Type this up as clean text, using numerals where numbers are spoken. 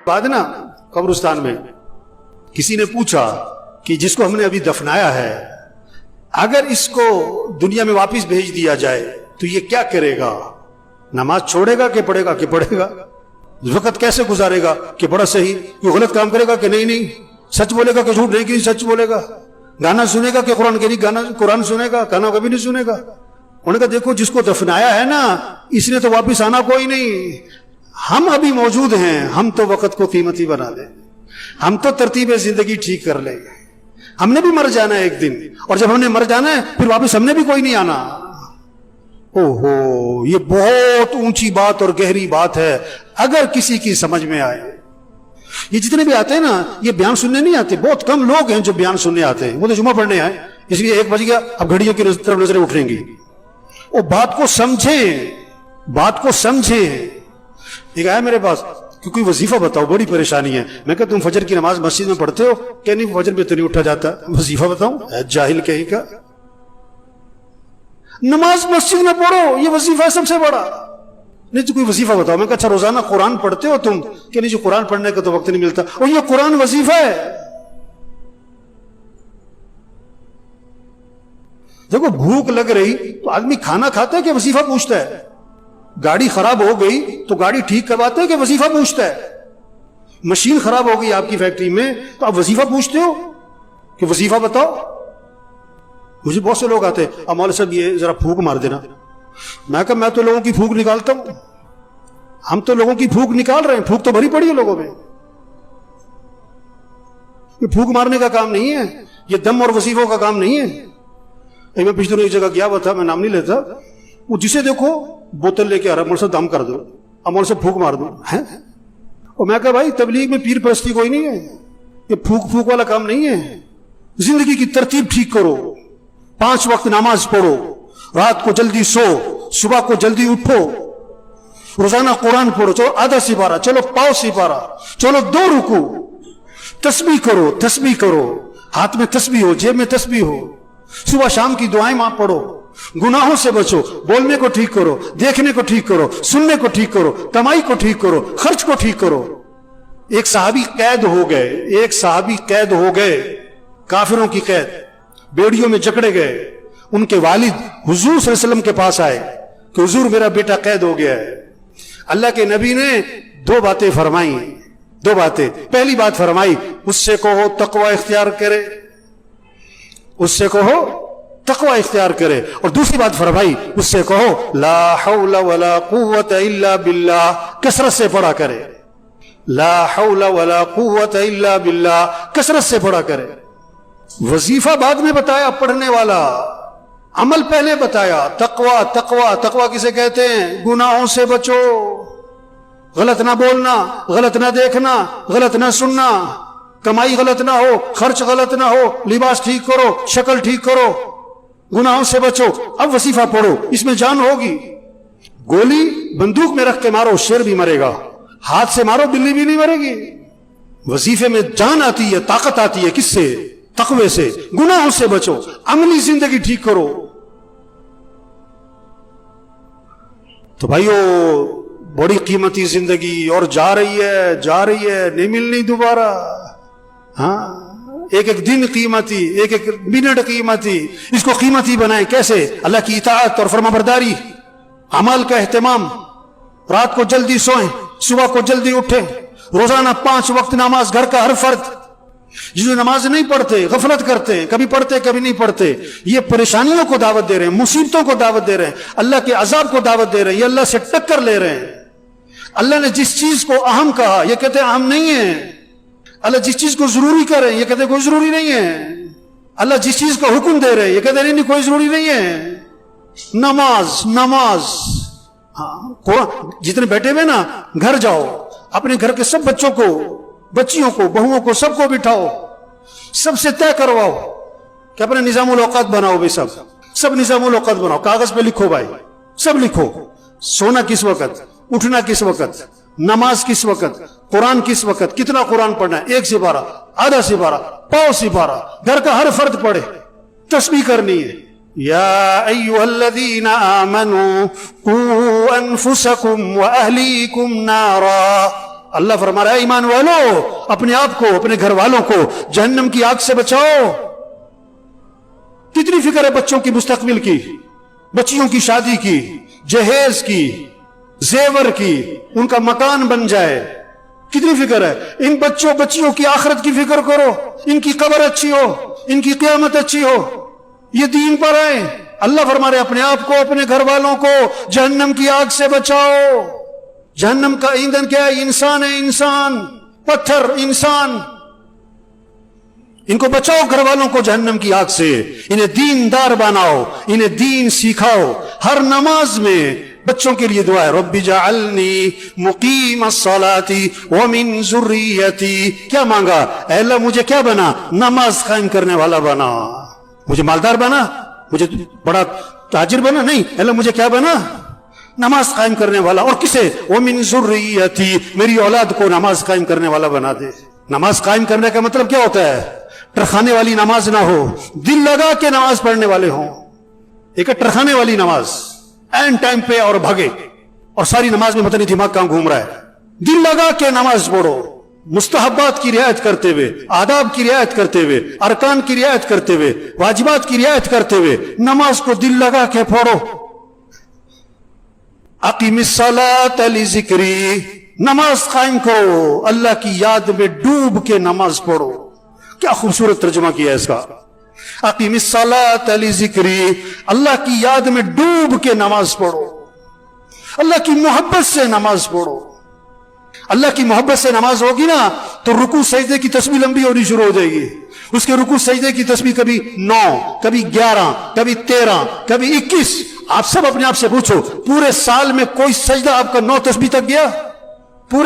بعد نا قبرستان میں کسی نے پوچھا کہ جس کو ہم نے ابھی دفنایا ہے اگر اس کو دنیا میں واپس بھیج دیا جائے تو یہ کیا کرے گا؟ نماز چھوڑے گا کہ پڑھے گا؟ کہ پڑھے گا؟ وقت کیسے گزارے گا؟ کہ بڑا صحیح. کوئی غلط کام کرے گا کہ نہیں سچ بولے گا کہ جھوٹ نہیں کہ سچ بولے گا؟ گانا سنے گا کہ قرآن کے نہیں قرآن سنے گا؟ گانا کبھی نہیں سنے گا. انہوں نے کہا دیکھو جس کو دفنایا ہے نا اس نے تو واپس آنا کوئی نہیں. ہم ابھی موجود ہیں, ہم تو وقت کو قیمتی بنا لیں, ہم تو ترتیب زندگی ٹھیک کر لیں. ہم نے بھی مر جانا ہے ایک دن, اور جب ہم نے مر جانا ہے پھر واپس ہم نے بھی کوئی نہیں آنا. اوہو, یہ بہت اونچی بات اور گہری بات ہے اگر کسی کی سمجھ میں آئے. یہ جتنے بھی آتے ہیں نا یہ بیان سننے نہیں آتے, بہت کم لوگ ہیں جو بیان سننے آتے ہیں. وہ تو جمعہ پڑھنے آئے, اس لیے 1 بج گیا اب گھڑیوں کی طرف نظریں اٹھیں گی. وہ بات کو سمجھیں, بات کو سمجھیں. ایک آیا میرے پاس کہ کوئی وظیفہ بتاؤ, بڑی پریشانی ہے. میں کہا تم فجر کی نماز مسجد میں پڑھتے ہو؟ کہ نہیں فجر میں تو نہیں اٹھا جاتا. وظیفہ بتاؤں؟ جاہل کہیں کا. نماز مسجد میں پڑھو یہ وظیفہ ہے سب سے بڑا. نہیں تو کوئی وظیفہ بتاؤ. میں کہا اچھا روزانہ قرآن پڑھتے ہو تم؟ کہ نہیں جو قرآن پڑھنے کا تو وقت نہیں ملتا. اور یہ قرآن وظیفہ ہے. دیکھو بھوک لگ رہی تو آدمی کھانا کھاتا ہے کہ وظیفہ پوچھتا ہے؟ گاڑی خراب ہو گئی تو گاڑی ٹھیک کرواتے ہیں کہ وظیفہ پوچھتا ہے؟ مشین خراب ہو گئی آپ کی فیکٹری میں تو آپ وظیفہ پوچھتے ہو کہ وظیفہ بتاؤ؟ مجھے بہت سے لوگ آتے ہیں, اب مولوی صاحب یہ ذرا پھونک مار دینا. میں کہا میں تو لوگوں کی پھونک نکالتا ہوں. ہم تو لوگوں کی پھونک نکال رہے ہیں, پھونک تو بھری پڑی ہے لوگوں میں. یہ پھونک مارنے کا کام نہیں ہے, یہ دم اور وظیفوں کا کام نہیں ہے. میں پچھلے دنوں ایک جگہ گیا ہوا تھا, میں نام نہیں لیتا, وہ جسے دیکھو بوتل لے کے آ رہا, مول سے دم کر دو, اب مول سے پھونک مار دو. اور میں کہا بھائی تبلیغ میں پیر پرستی کوئی نہیں ہے, یہ پھونک والا کام نہیں ہے. زندگی کی ترتیب ٹھیک کرو, 5 وقت نماز پڑھو, رات کو جلدی سو, صبح کو جلدی اٹھو, روزانہ قرآن پڑھو, چلو آدھا سپارہ, چلو پاؤ سپارہ, چلو 2 رکوع, تسبیح کرو, تسبیح کرو, ہاتھ میں تسبیح ہو, جیب میں تسبیح ہو, صبح شام کی دعائیں ماں پڑھو, گناہوں سے بچو, بولنے کو ٹھیک کرو, دیکھنے کو ٹھیک کرو, سننے کو ٹھیک کرو, کمائی کو ٹھیک کرو, خرچ کو ٹھیک کرو. ایک صحابی قید ہو گئے, ایک صحابی قید ہو گئے, کافروں کی قید, بیڑیوں میں جکڑے گئے. ان کے والد حضور صلی اللہ علیہ وسلم کے پاس آئے کہ حضور میرا بیٹا قید ہو گیا ہے. اللہ کے نبی نے 2 باتیں فرمائی, 2 باتیں. پہلی بات فرمائی اس سے کہو تقوی اختیار کرے, اس سے کہو تقوی اختیار کرے. اور دوسری بات فرمائی اس سے کہو لا حول ولا قوت الا باللہ, کثرت سے پڑھا کرے. لا حول ولا قوت الا باللہ, کثرت سے پڑھا کرے. وظیفہ بعد میں بتایا پڑھنے والا, عمل پہلے بتایا. تقوی تقوی تقوی کسے کہتے ہیں؟ گناہوں سے بچو, غلط نہ بولنا, غلط نہ دیکھنا, غلط نہ سننا, کمائی غلط نہ ہو, خرچ غلط نہ ہو, لباس ٹھیک کرو, شکل ٹھیک کرو, گناہوں سے بچو. اب وظیفہ پڑھو, اس میں جان ہوگی. گولی بندوق میں رکھ کے مارو شیر بھی مرے گا, ہاتھ سے مارو بلی بھی نہیں مرے گی. وظیفے میں جان آتی ہے, طاقت آتی ہے. کس سے؟ تقوی سے. گناہوں سے بچو, عملی زندگی ٹھیک کرو. تو بھائیو بڑی قیمتی زندگی اور جا رہی ہے, جا رہی ہے, نہیں ملنی دوبارہ. ہاں, ایک ایک دن قیمتی, ایک ایک منٹ قیمتی. اس کو قیمتی بنائیں. کیسے؟ اللہ کی اطاعت اور فرما برداری, عمل کا اہتمام, رات کو جلدی سوئیں, صبح کو جلدی اٹھیں, روزانہ 5 وقت نماز. گھر کا ہر فرد جنہوں نماز نہیں پڑھتے, غفلت کرتے, کبھی پڑھتے کبھی نہیں پڑھتے, یہ پریشانیوں کو دعوت دے رہے ہیں, مصیبتوں کو دعوت دے رہے ہیں, اللہ کے عذاب کو دعوت دے رہے ہیں, یہ اللہ سے ٹکر لے رہے ہیں. اللہ نے جس چیز کو اہم کہا یہ کہتے ہیں اہم نہیں ہے. اللہ جس چیز کو ضروری کر رہے ہیں یہ کہتے ہیں کوئی ضروری نہیں ہے. اللہ جس چیز کا حکم دے رہے ہیں یہ کہتے ہیں نہیں کوئی ضروری نہیں ہے. نماز نماز. ہاں, قرآن جتنے بیٹھے ہوئے نا گھر جاؤ, اپنے گھر کے سب بچوں کو, بچیوں کو, بہوؤں کو, سب کو بٹھاؤ, سب سے طے کرواؤ کہ اپنے نظام الاوقات بناؤ. بھائی سب نظام الاوقات بناؤ, کاغذ پہ لکھو بھائی, سب لکھو. سونا کس وقت, اٹھنا کس وقت, نماز کس وقت, قرآن کس وقت, کتنا قرآن پڑھنا ہے, 1 سپارہ, آدھا سپارہ, پاؤ سپارہ. گھر کا ہر فرد پڑھے, تسبیح کرنی ہے. یا ایھا الذین آمنوا قوا انفسکم واہلیکم نارا اللہ فرما رہا ہے ایمان والو اپنے آپ کو اپنے گھر والوں کو جہنم کی آگ سے بچاؤ. کتنی فکر ہے بچوں کی مستقبل کی, بچیوں کی شادی کی, جہیز کی, زیور کی, ان کا مکان بن جائے. کتنی فکر ہے. ان بچوں بچیوں کی آخرت کی فکر کرو, ان کی قبر اچھی ہو, ان کی قیامت اچھی ہو, یہ دین پر آئے. اللہ فرما رہے اپنے آپ کو اپنے گھر والوں کو جہنم کی آگ سے بچاؤ. جہنم کا ایندھن کیا ہے؟ انسان ہے, انسان, پتھر, انسان. ان کو بچاؤ گھر والوں کو جہنم کی آگ سے. انہیں دیندار بناؤ, انہیں دین سکھاؤ. ہر نماز میں بچوں کے لیے دعا ہے رب جعلنی مقیم الصلاۃ ومن ذریتی. کیا مانگا؟ اے اللہ مجھے کیا بنا؟ نماز قائم کرنے والا بنا. مجھے مالدار بنا, مجھے بڑا تاجر بنا نہیں. اللہ مجھے کیا بنا؟ نماز قائم کرنے والا. اور کسے؟ ومن ذریتی, میری اولاد کو نماز قائم کرنے والا بنا دے. نماز قائم کرنے کا مطلب کیا ہوتا ہے؟ ٹرخانے والی نماز نہ ہو, دل لگا کے نماز پڑھنے والے ہوں. ایک ٹرخانے والی نماز, این ٹائم پہ اور بھگے, اور ساری نماز میں پتہ نہیں دماغ کہاں گھوم رہا ہے. دل لگا کے نماز پڑھو, مستحبات کی رعایت کرتے ہوئے, آداب کی رعایت کرتے ہوئے, ارکان کی رعایت کرتے ہوئے, واجبات کی رعایت کرتے ہوئے نماز کو دل لگا کے پڑھو. اقیم الصلاۃ لذکری, نماز قائم کرو, اللہ کی یاد میں ڈوب کے نماز پڑھو. کیا خوبصورت ترجمہ کیا ہے اس کا. اقیم الصلاۃ لذکری, اللہ کی یاد میں ڈوب کے نماز پڑھو, اللہ کی محبت سے نماز پڑھو. اللہ کی محبت سے نماز ہوگی نا تو رکوع سجدے کی تسبیح لمبی ہونی شروع ہو جائے گی. اس کے رکوع سجدے کی تسبیح کبھی 9, کبھی 11, کبھی 13, کبھی 21. آپ سب اپنے آپ سے پوچھو پورے سال میں کوئی سجدہ آپ کا 9 تسبیح تک گیا؟